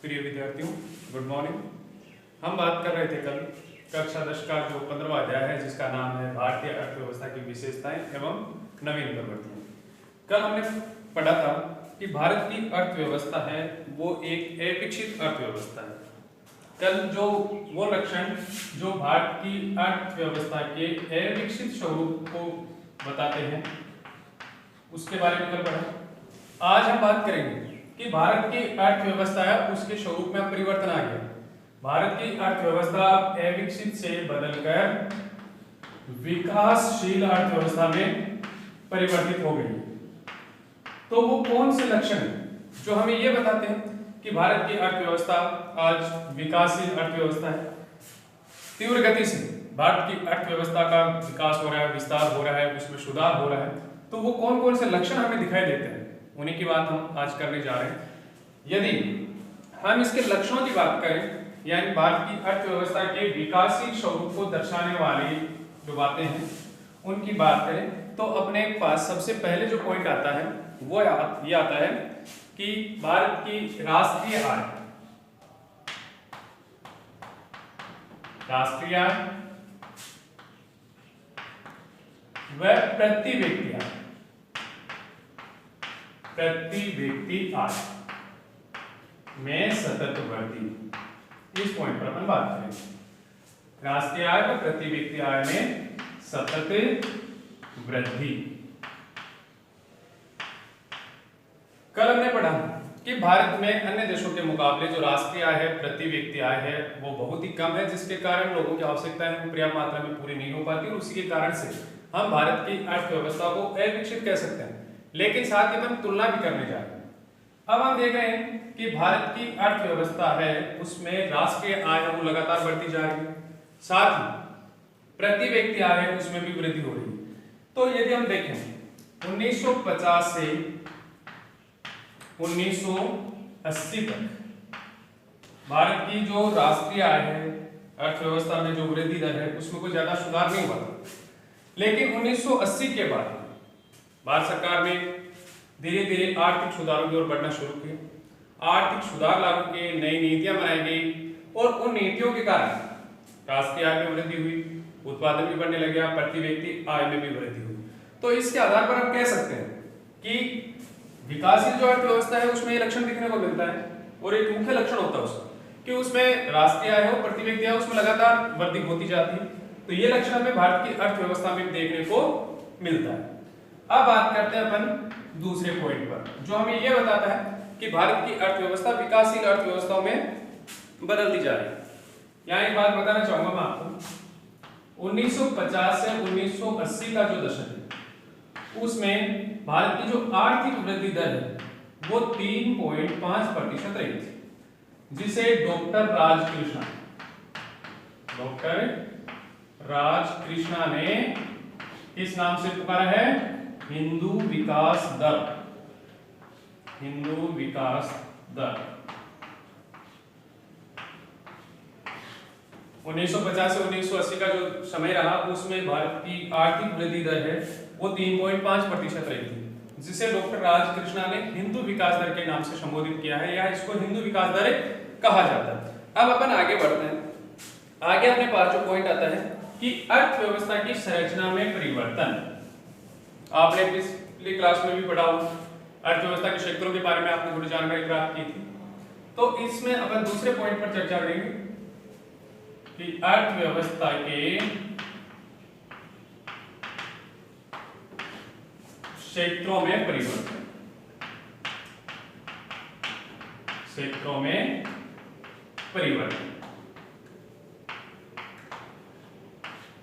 प्रिय विद्यार्थियों, good morning. हम बात कर रहे थे कल कक्षा 10 का जो 15वां अध्याय है जिसका नाम है भारतीय अर्थव्यवस्था की विशेषताएं एवं नवीन प्रवृत्तियां। कल हमने पढ़ा था कि भारत की अर्थव्यवस्था है वो एक अविकसित अर्थव्यवस्था है। कल जो वो लक्षण जो भारत की अर्थव्यवस्था के अविकसित स्वरूप को बताते हैं उसके बारे में कल पढ़ा। आज हम बात करेंगे कि भारत की अर्थव्यवस्था है उसके स्वरूप में परिवर्तन आ गया। भारत की अर्थव्यवस्था अविकसित से बदलकर विकासशील अर्थव्यवस्था में परिवर्तित हो गई। तो वो कौन से लक्षण हैं जो हमें ये बताते हैं कि भारत की अर्थव्यवस्था आज विकासशील अर्थव्यवस्था है। तीव्र गति से भारत की अर्थव्यवस्था का विकास हो रहा है, विस्तार हो रहा है, उसमें सुधार हो रहा है। तो वो कौन कौन से लक्षण हमें दिखाई देते हैं उन्हीं की बात हम आज करने जा रहे हैं। यदि हम इसके लक्षणों की बात करें यानी भारत की अर्थव्यवस्था के विकासशील स्वरूप को दर्शाने वाली जो बातें हैं उनकी बात करें तो अपने पास सबसे पहले जो पॉइंट आता है वो ये आता है कि भारत की राष्ट्रीय आय व प्रति व्यक्ति आय में सतत वृद्धि। इस पॉइंट पर अपन बात करेंगे। राष्ट्रीय आय व प्रति व्यक्ति आय में सतत वृद्धि। कल हमने पढ़ा कि भारत में अन्य देशों के मुकाबले जो राष्ट्रीय आय है, प्रति व्यक्ति आय है वो बहुत ही कम है, जिसके कारण लोगों की आवश्यकताएं पर्याप्त मात्रा में पूरी नहीं हो पाती और उसी के कारण से हम भारत की अर्थव्यवस्था को अविकसित कह सकते हैं। लेकिन साथ ही हम तुलना भी करने जा रहे हैं। अब हम देख रहे हैं कि भारत की अर्थव्यवस्था है उसमें राष्ट्रीय आय है वो लगातार बढ़ती जा रही है, साथ ही प्रति व्यक्ति आय है उसमें भी वृद्धि हो रही है। तो यदि हम देखें 1950 से 1980 तक भारत की जो राष्ट्रीय आय है अर्थव्यवस्था में जो वृद्धि दर है उसमें कोई ज्यादा सुधार नहीं हुआ। लेकिन 1980 के बाद भारत सरकार ने धीरे धीरे आर्थिक सुधारों की ओर बढ़ना शुरू किया। आर्थिक सुधार लागू किए, नई नीतियां बनाई गई और उन नीतियों के कारण राष्ट्रीय आय में वृद्धि हुई, उत्पादन भी बढ़ने लग गया, प्रति व्यक्ति आय में भी वृद्धि हुई। तो इसके आधार पर हम कह सकते हैं कि विकासशील जो अर्थव्यवस्था है उसमें ये लक्षण दिखने को मिलता है और एक मुख्य लक्षण होता है उसका कि उसमें राष्ट्रीय आय हो, प्रति व्यक्ति आय उसमें लगातार वृद्धि होती जाती है। तो ये लक्षण हमें भारत की अर्थव्यवस्था में देखने को मिलता है। अब बात करते हैं अपन दूसरे पॉइंट पर जो हमें यह बताता है कि भारत की अर्थव्यवस्था विकासशील अर्थव्यवस्थाओं में बदलती जा रही है। यहाँ एक बात बताना चाहूंगा मैं आपको, 1950 से 1980 का जो दशक है उसमें भारत की जो आर्थिक वृद्धि दर है वो 3.5% रही थी, जिसे डॉक्टर राजकृष्णा ने किस नाम से पुकारा है? हिंदू विकास दर। 1950 से 1980 का जो समय रहा उसमें भारत की आर्थिक वृद्धि दर है वो 3.5% रही थी, जिसे डॉक्टर राजकृष्णा ने हिंदू विकास दर के नाम से संबोधित किया है या इसको हिंदू विकास दर कहा जाता है। अब अपन आगे बढ़ते हैं। आगे अपने पास जो पॉइंट आता है कि अर्थव्यवस्था की संरचना में परिवर्तन। आपने पिछली क्लास में भी पढ़ा होगा, अर्थव्यवस्था के क्षेत्रों के बारे में आपने थोड़ी जानकारी प्राप्त की थी। तो इसमें अपन दूसरे पॉइंट पर चर्चा करेंगे कि अर्थव्यवस्था के क्षेत्रों में परिवर्तन।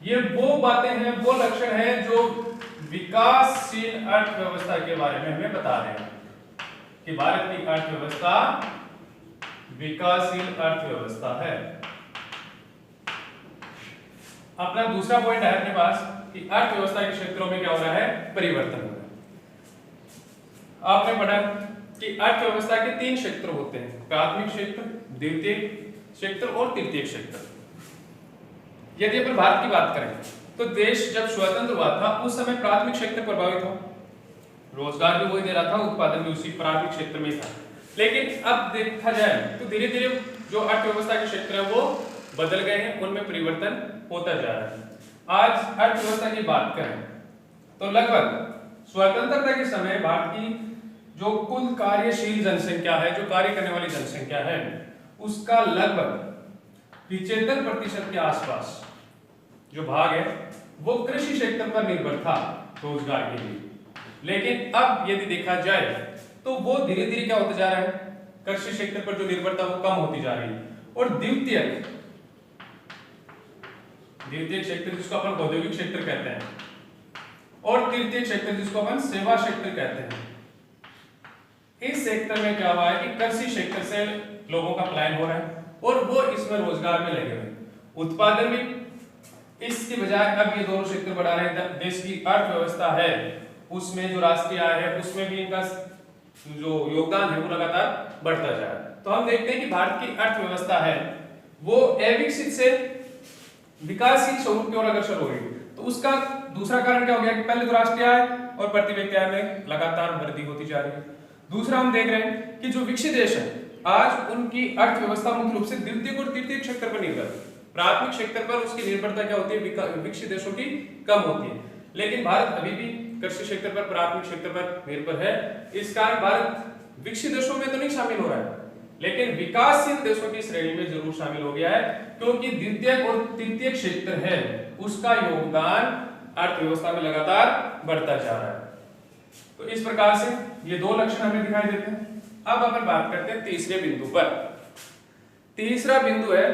ये वो बातें हैं, वो लक्षण हैं जो विकासशील अर्थव्यवस्था के बारे में हमें बता रहे हैं कि भारत की अर्थव्यवस्था विकासशील अर्थव्यवस्था है। अपना दूसरा पॉइंट है अपने पास कि अर्थव्यवस्था के क्षेत्रों में क्या हो रहा है? परिवर्तन हो रहा है। आपने पढ़ा कि अर्थव्यवस्था के 3 क्षेत्र होते हैं, प्राथमिक क्षेत्र, द्वितीयक क्षेत्र और तृतीयक क्षेत्र। यदि अपन भारत की बात करें तो देश जब स्वतंत्र हुआ था उस समय प्राथमिक क्षेत्र प्रभावित हुआ, रोजगार भी वही दे रहा था, उत्पादन भी उसी प्राथमिक क्षेत्र में था। लेकिन अब देखा जाए तो धीरे धीरे जो अर्थव्यवस्था के क्षेत्र है वो बदल गए हैं, उनमें परिवर्तन होता जा रहा है। आज अर्थव्यवस्था की बात करें तो लगभग स्वतंत्रता के समय भारत की जो कुल कार्यशील जनसंख्या है, जो कार्य करने वाली जनसंख्या है, उसका लगभग 75% के आसपास जो भाग है वो कृषि क्षेत्र पर निर्भर था रोजगार के लिए। लेकिन अब यदि देखा जाए तो वो धीरे धीरे क्या होता जा रहा है, कृषि क्षेत्र पर जो निर्भरता वो कम होती जा रही है। और द्वितीयक क्षेत्र जिसको अपन औद्योगिक क्षेत्र कहते हैं, और तृतीयक क्षेत्र जिसको अपन सेवा क्षेत्र कहते हैं, इस सेक्टर में क्या हुआ है कि कृषि क्षेत्र से लोगों का पलायन हो रहा है और वो इसमें रोजगार में लगे हुए, उत्पादन में इसकी बजाय अब ये दोनों क्षेत्र बढ़ा रहे हैं। देश की अर्थव्यवस्था है उसमें जो राष्ट्रीय आय है उसमें भी इनका जो योगदान है वो लगातार बढ़ता जा रहा है। तो हम देखते हैं कि भारत की अर्थव्यवस्था है वो अविकसित से विकासशील स्वरूप की ओर अग्रसर हो रही है। तो उसका दूसरा कारण क्या हो गया कि पहले तो राष्ट्रीय आय और प्रति व्यक्ति आय में लगातार वृद्धि होती जा रही है। दूसरा हम देख रहे हैं कि जो विकसित देश है आज उनकी अर्थव्यवस्था मुख्य रूप से द्वितीयक और तृतीयक क्षेत्र पर निर्भर है। प्राथमिक क्षेत्र पर उसकी निर्भरता क्या होती है, विकसित देशों की कम होती है। लेकिन भारत अभी भी कृषि क्षेत्र पर, प्राथमिक क्षेत्र पर निर्भर है। इस कारण भारत विकसित देशों में तो नहीं शामिल हो रहा है, लेकिन विकासशील देशों की श्रेणी में जरूर शामिल हो गया है, क्योंकि द्वितीयक और तृतीयक क्षेत्र है उसका योगदान अर्थव्यवस्था में लगातार बढ़ता जा रहा है। तो इस प्रकार से ये दो लक्षण हमें दिखाई देते हैं। अब अपन बात करते हैं तीसरे बिंदु पर। तीसरा बिंदु है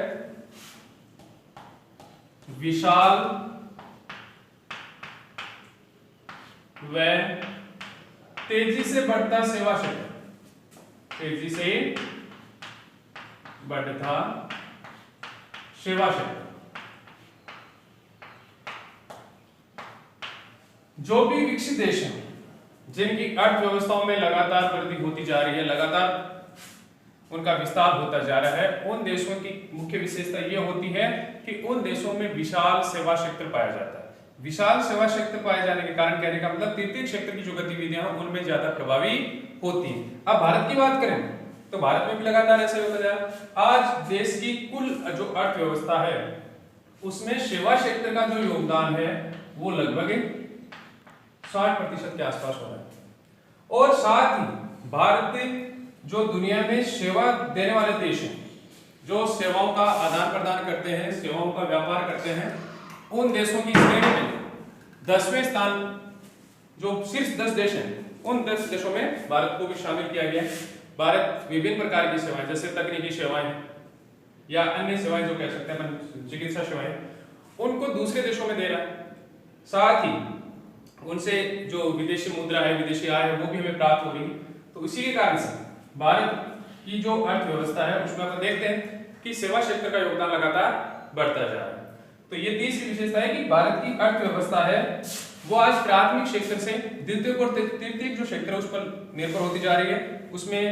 विशाल व तेजी से बढ़ता सेवा क्षेत्र। तेजी से बढ़ता सेवा क्षेत्र। जो भी विकसित देश हैं जिनकी अर्थव्यवस्थाओं में लगातार वृद्धि होती जा रही है, लगातार उनका विस्तार होता जा रहा है, उन देशों की मुख्य विशेषता यह होती है कि उन देशों में विशाल सेवा क्षेत्र पाया जाता है। विशाल सेवा क्षेत्र पाए जाने के कारण कहने का मतलब तृतीय क्षेत्र की जो गतिविधियां हैं उनमें ज्यादा प्रभावी होती हैं। अब भारत की बात करें तो भारत में भी लगातार ऐसा होता जा रहा है। आज देश की कुल जो अर्थव्यवस्था है उसमें सेवा क्षेत्र का जो योगदान है वो लगभग 60% के आसपास हो रहा है। और साथ ही भारत जो दुनिया में सेवा देने वाले देश हैं, जो सेवाओं का आदान प्रदान करते हैं, सेवाओं का व्यापार करते हैं, उन देशों की श्रेणी में 10वें स्थान, जो शीर्ष 10 देश हैं उन 10 देशों में भारत को भी शामिल किया गया है। भारत विभिन्न प्रकार की सेवाएं जैसे तकनीकी सेवाएं या अन्य सेवाएं जो कह सकते हैं अपन चिकित्सा सेवाएं, उनको दूसरे देशों में दे रहा है। साथ ही उनसे जो विदेशी मुद्रा है, विदेशी आय है वो भी हमें प्राप्त हो रही है। तो इसी के कारण से भारत की जो अर्थव्यवस्था है उसमें अपन देखते हैं कि सेवा क्षेत्र का योगदान लगातार बढ़ता जा रहा है। तो ये तीसरी विशेषता है कि भारत की अर्थव्यवस्था है वो आज प्राथमिक क्षेत्र से द्वितीयक और तृतीयक जो क्षेत्र है उस पर निर्भर होती जा रही है। उसमें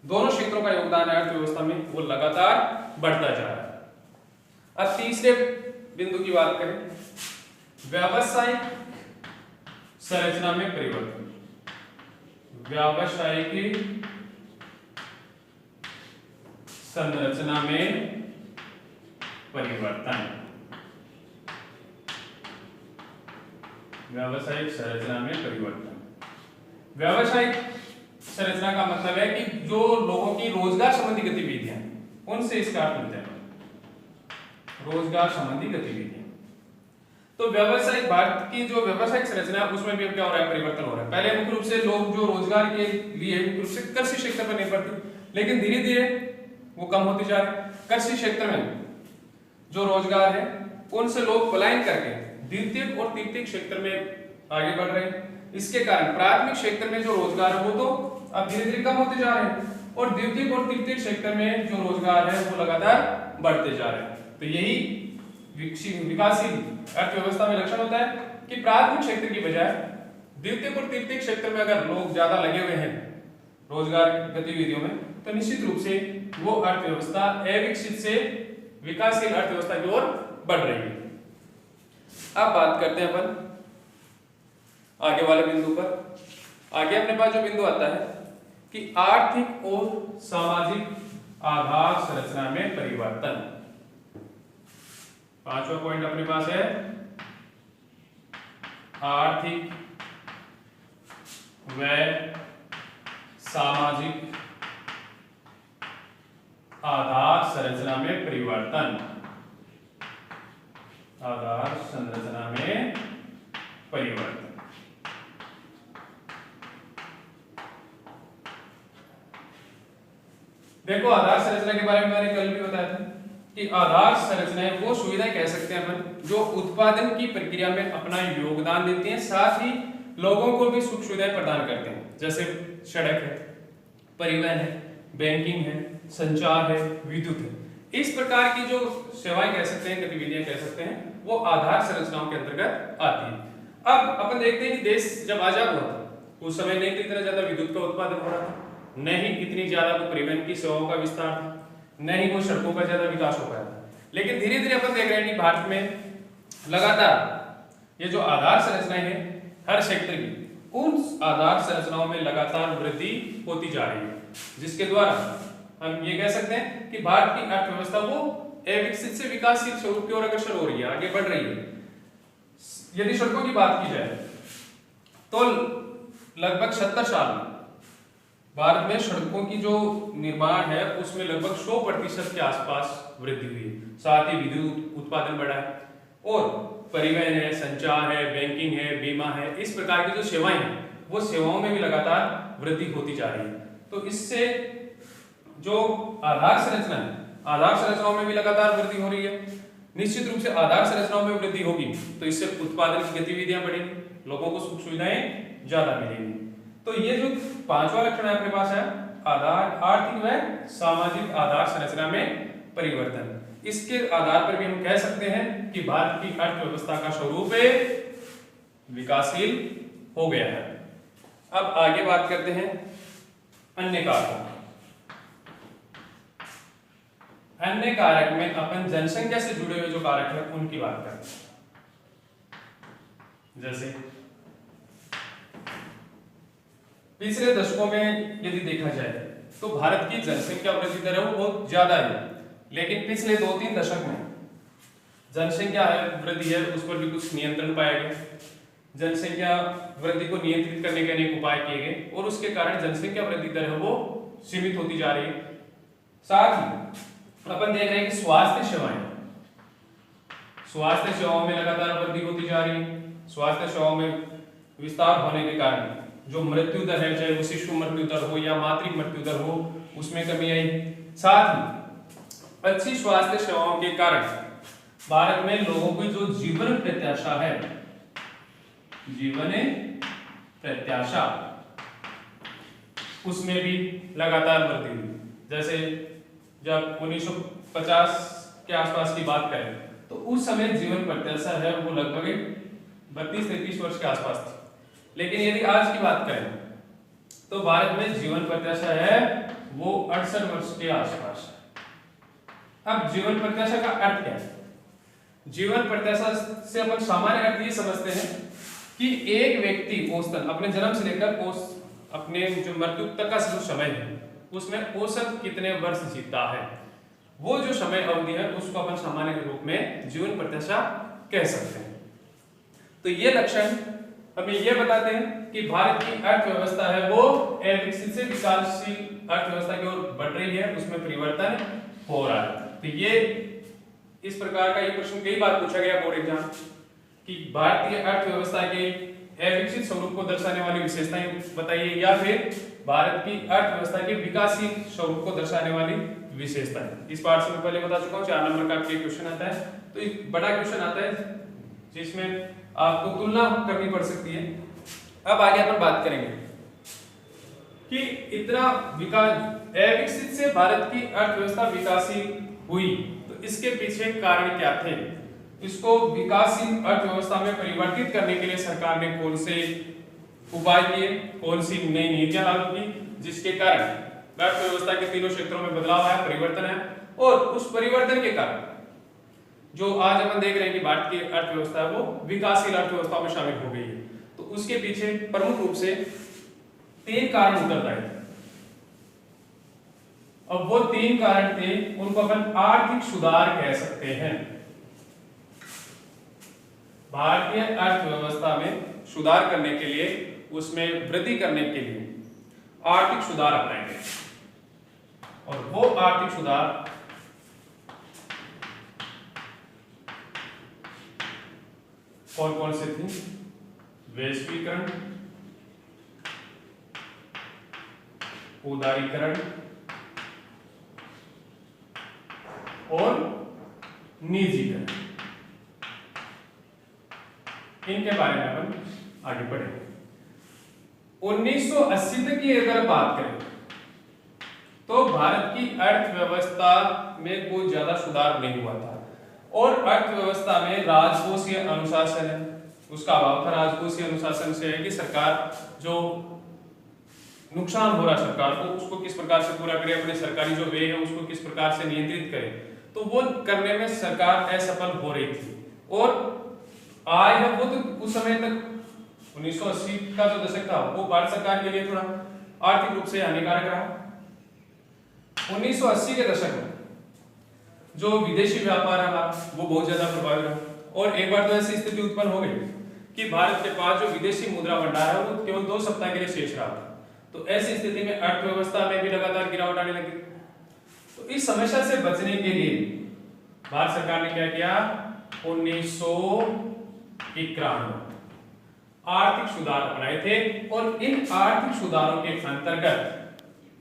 दोनों क्षेत्रों का योगदान है अर्थव्यवस्था में वो लगातार बढ़ता जा रहा है। अब तीसरे बिंदु की बात करें, व्यावसायिक संरचना में परिवर्तन। व्यावसायिक संरचना में परिवर्तन। व्यावसायिक संरचना में परिवर्तन। व्यावसायिक संरचना का मतलब है कि जो लोगों की रोजगार संबंधी गतिविधियां उनसे इसका अर्थ मिलता है रोजगार संबंधी गतिविधियां। तो व्यावसायिक भारत की जो व्यावसायिक संरचना है उसमें भी क्या हो रहा है, परिवर्तन हो रहा है। पहले मुख्य रूप से लोग जो रोजगार के लिए मुख्य रूप से कृषि क्षेत्र पर निर्भर थे, लेकिन धीरे धीरे वो कम होती जा रही है। कृषि क्षेत्र में जो रोजगार है उनसे लोग पलायन करके द्वितीयक और तृतीयक क्षेत्र में आगे बढ़ रहे हैं। इसके कारण प्राथमिक क्षेत्र में जो रोजगार है वो तो अब धीरे धीरे कम होते जा रहे हैं और द्वितीयक और तृतीयक क्षेत्र में जो रोजगार है वो लगातार बढ़ते जा रहे हैं। तो यही विकासशील अर्थव्यवस्था में लक्षण होता है कि प्राथमिक क्षेत्र की बजाय द्वितीयक और तृतीयक क्षेत्र में अगर लोग ज्यादा लगे हुए हैं रोजगार गतिविधियों में तो निश्चित रूप से वो अर्थव्यवस्था अविकसित से विकासशील अर्थव्यवस्था की ओर बढ़ रही है। अब बात करते हैं अपन आगे वाले बिंदु पर। आगे अपने पास जो बिंदु आता है कि आर्थिक और सामाजिक आधार संरचना में परिवर्तन। पांचवा पॉइंट अपने पास है आर्थिक व सामाजिक आधार संरचना में परिवर्तन। आधार संरचना में परिवर्तन। देखो आधार संरचना के बारे में मैंने कल भी बताया था कि आधार संरचनाएं वो सुविधाएं कह सकते हैं अपन जो उत्पादन की प्रक्रिया में अपना योगदान देती हैं, साथ ही लोगों को भी सुख सुविधाएं प्रदान करते हैं, जैसे सड़क है, परिवहन है, बैंकिंग है, संचार है, विद्युत है। इस प्रकार की जो सेवाएं कह सकते हैं, गतिविधियां कह सकते हैं, वो आधार संरचनाओं के अंतर्गत आती है। अब अपन देखते हैं कि देश जब आजाद हुआ था उस समय नहीं इतना ज्यादा विद्युत का उत्पादन हो रहा था, न ही इतनी ज्यादा वो परिवहन की सेवाओं का विस्तार था, न ही वो सड़कों का ज्यादा विकास हो पाया था। लेकिन धीरे धीरे अपन देख रहे हैं कि भारत में लगातार ये जो आधार संरचनाएं हैं हर सेक्टर की, उन आधार संरचनाओं में लगातार वृद्धि होती जा रही है, जिसके द्वारा हम ये कह सकते हैं कि भारत की अर्थव्यवस्था वो अविकसित से विकासशील स्वरूप की ओर अग्रसर हो रही है, आगे बढ़ रही है। यदि सड़कों की बात की जाए तो लगभग 70 साल में भारत में सड़कों की जो निर्माण है उसमें लगभग 100% के आसपास वृद्धि हुई है। साथ ही विद्युत उत्पादन बढ़ा है और परिवहन है, संचार है, बैंकिंग है, बीमा है, इस प्रकार की जो सेवाएं हैं वो सेवाओं में भी लगातार वृद्धि होती जा रही है। तो इससे जो आधार संरचना है, आधार संरचनाओं में भी लगातार वृद्धि हो रही है। निश्चित रूप से आधार संरचनाओं में वृद्धि होगी तो इससे उत्पादन की गतिविधियां बढ़ेंगी, लोगों को सुख सुविधाएं ज्यादा मिलेंगी। तो ये जो पांचवा लक्षण है अपने पास है आधार आर्थिक व सामाजिक आधार संरचना में परिवर्तन। इसके आधार पर भी हम कह सकते हैं कि भारत की अर्थव्यवस्था का स्वरूप विकासशील हो गया है। अब आगे बात करते हैं अन्य कारकों। अन्य कारक में अपन जनसंख्या से जुड़े हुए जो कारक है उनकी बात करते हैं। जैसे पिछले दशकों में यदि देखा जाए तो भारत की जनसंख्या वृद्धि दर है वो बहुत ज्यादा है, लेकिन पिछले 2-3 दशक में जनसंख्या वृद्धि है उस पर भी कुछ नियंत्रण पाया गया। जनसंख्या वृद्धि को नियंत्रित करने के अनेक उपाय किए गए और उसके कारण जनसंख्या वृद्धि दर है वो सीमित होती जा रही है। साथ ही अपन देख रहे हैं कि स्वास्थ्य सेवाओं में लगातार वृद्धि होती जा रही है। स्वास्थ्य सेवाओं में विस्तार होने के कारण जो मृत्यु दर है, चाहे वो शिशु मृत्यु दर हो या मातृ मृत्यु दर हो, उसमें कमी आई। साथ ही अच्छी स्वास्थ्य सेवाओं के कारण भारत में लोगों की जो जीवन प्रत्याशा है, जीवन प्रत्याशा उसमें भी लगातार वृद्धि हुई। जैसे जब 1950 के आसपास की बात करें तो उस समय जीवन प्रत्याशा है वो लगभग 32-33 वर्ष के आसपास थी, लेकिन यदि आज की बात करें तो भारत में जीवन प्रत्याशा है वो 68 वर्ष के आसपास है। अब जीवन प्रत्याशा का अर्थ क्या है? जीवन प्रत्याशा से अपन सामान्य अर्थ ये समझते हैं कि एक व्यक्ति औसतन अपने जन्म से लेकर अपने जो मृत्यु तक का जो समय है उसमें औसत कितने वर्ष जीता है, वो जो समय अवधि है उसको अपन सामान्य रूप में जीवन प्रत्याशा कह सकते हैं। तो ये लक्षण हमें ये बताते हैं कि भारत की अर्थव्यवस्था है वो अविकसित से विकासशील अर्थव्यवस्था की ओर बढ़ रही है, उसमें परिवर्तन हो रहा है। तो ये इस प्रकार का एक प्रश्न कई बार पूछा गया बोर्ड एग्जाम कि भारतीय अर्थव्यवस्था के अविकसित स्वरूप को दर्शाने वाली विशेषताएं बताइए, या फिर भारत की अर्थव्यवस्था के विकासशील स्वरूप को दर्शाने वाली विशेषताएं। इस पार्ट से मैं पहले बता चुका हूं 4 नंबर का क्वेश्चन आता है, तो एक बड़ा क्वेश्चन आता है जिसमें आपको तुलना करनी पड़ सकती है। अब आगे अपन बात करेंगे कि इतना विकास अविकसित से भारत की अर्थव्यवस्था विकासशील हुई तो इसके पीछे कारण क्या थे, इसको विकासशील अर्थव्यवस्था में परिवर्तित करने के लिए सरकार ने कौन से उपाय किए, कौन सी नई नीतियां लागू की, जिसके कारण अर्थव्यवस्था के तीनों क्षेत्रों में बदलाव आया, परिवर्तन है। और उस परिवर्तन के कारण जो आज अपन देख रहे हैं कि भारत की अर्थव्यवस्था है वो विकासशील अर्थव्यवस्था में शामिल हो गई है। तो उसके पीछे प्रमुख रूप से 3 कारण उत्तरदायी। अब वो 3 कारण थे, उनको अपन आर्थिक सुधार कह सकते हैं। भारतीय अर्थव्यवस्था में सुधार करने के लिए, उसमें वृद्धि करने के लिए आर्थिक सुधार अपनाए गए, और वो आर्थिक सुधार कौन कौन से थे? वैश्वीकरण, उदारीकरण और निजीकरण। इनके बारे में अपन आगे बढ़ेंगे। 1980 तक की अगर बात करें तो भारत की अर्थव्यवस्था में कोई ज्यादा सुधार नहीं हुआ था, और अर्थव्यवस्था में राजकोषीय अनुशासन है, उसका अभाव था। राजकोषीय अनुशासन से है कि सरकार जो नुकसान हो रहा है सरकार को, उसको किस प्रकार से पूरा करे, अपने सरकारी जो व्यय है उसको किस प्रकार से नियंत्रित करे, तो वो करने में सरकार असफल हो रही थी। और आय है वो तो उस समय तक 1980 का जो दशक था वो भारत सरकार के लिए थोड़ा आर्थिक रूप से हानिकारक रहा। 1980 के दशक में जो विदेशी व्यापार रहा वो बहुत ज्यादा प्रभावित रहा, और एक बार तो ऐसी स्थिति उत्पन्न हो गई कि भारत के पास जो विदेशी मुद्रा भंडार है वो केवल 2 सप्ताह के लिए शेष रहा था। तो ऐसी स्थिति में अर्थव्यवस्था में भी लगातार गिरावट आने लगी। तो इस समस्या से बचने के लिए भारत सरकार ने क्या किया? 1991 आर्थिक सुधार अपनाए थे, और इन आर्थिक सुधारों के अंतर्गत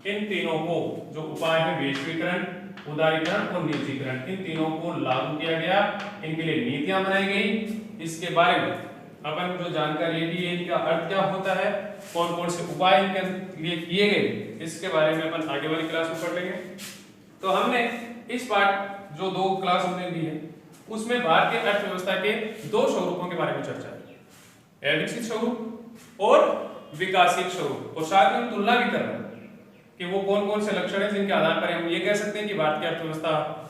इन तीनों को जो उपाय है, वैश्वीकरण, उदारीकरण और निजीकरण, इन तीनों को लागू किया गया। इनके लिए नीतियां बनाई गई। इसके बारे में अपन जो जानकारी ली है, इनका अर्थ क्या होता है, कौन कौन से उपाय इनके लिए किए गए, इसके बारे में अपन आगे वाली क्लास में पढ़ लेंगे। तो हमने इस पार्ट जो 2 क्लास हमने ली है उसमें भारतीय अर्थव्यवस्था के 2 स्वरूपों के बारे में चर्चा की, अविकसित स्वरूप और विकासशील स्वरूप, और साथ में हम तुलना भी कर रहे हैं कि वो कौन कौन से लक्षण हैं जिनके आधार पर हम ये कह सकते हैं कि भारत की अर्थव्यवस्था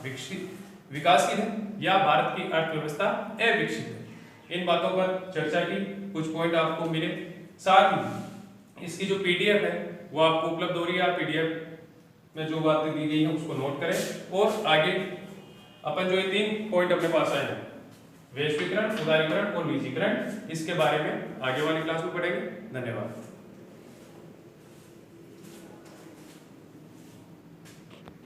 विकासशील है या भारत की अर्थव्यवस्था अविकसित है। इन बातों पर चर्चा की, कुछ पॉइंट आपको मिले। साथ ही इसकी जो पीडीएफ है वो आपको उपलब्ध हो रही है, आप पीडीएफ में जो बातें दी गई हैं उसको नोट करें, और आगे अपन जो ये 3 पॉइंट अपने पास आए हैं, वैश्वीकरण, उदारीकरण और निजीकरण, इसके बारे में आगे वाली क्लास में पढ़ेंगे। धन्यवाद।